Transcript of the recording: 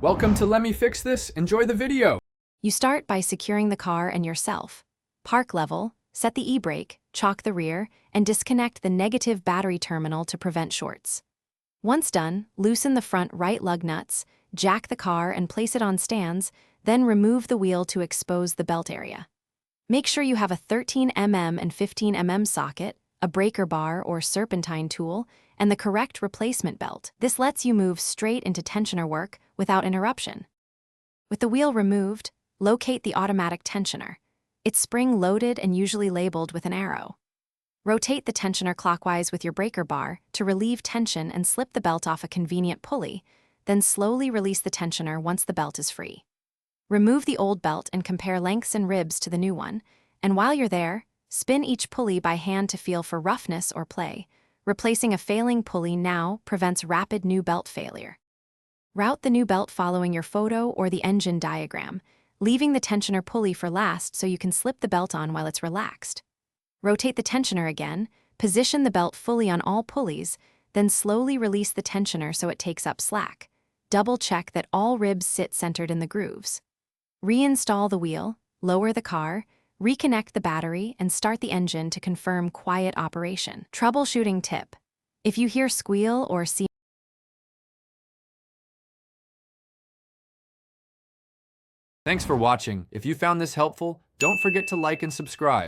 Welcome to Let Me Fix This. Enjoy the video. You start by securing the car and yourself. Park level, set the e-brake, chock the rear, and disconnect the negative battery terminal to prevent shorts. Once done, loosen the front right lug nuts, jack the car and place it on stands, then remove the wheel to expose the belt area. Make sure you have a 13mm and 15mm socket, a breaker bar or serpentine tool, and the correct replacement belt. This lets you move straight into tensioner work without interruption. With the wheel removed, locate the automatic tensioner. It's spring-loaded and usually labeled with an arrow. Rotate the tensioner clockwise with your breaker bar to relieve tension and slip the belt off a convenient pulley, then slowly release the tensioner once the belt is free. Remove the old belt and compare lengths and ribs to the new one, and while you're there, spin each pulley by hand to feel for roughness or play. Replacing a failing pulley now prevents rapid new belt failure. Route the new belt following your photo or the engine diagram, leaving the tensioner pulley for last so you can slip the belt on while it's relaxed. Rotate the tensioner again, position the belt fully on all pulleys, then slowly release the tensioner so it takes up slack. Double-check that all ribs sit centered in the grooves. Reinstall the wheel, lower the car, reconnect the battery, and start the engine to confirm quiet operation. Troubleshooting tip: if you hear squeal or see Thanks for watching. If you found this helpful, don't forget to like and subscribe.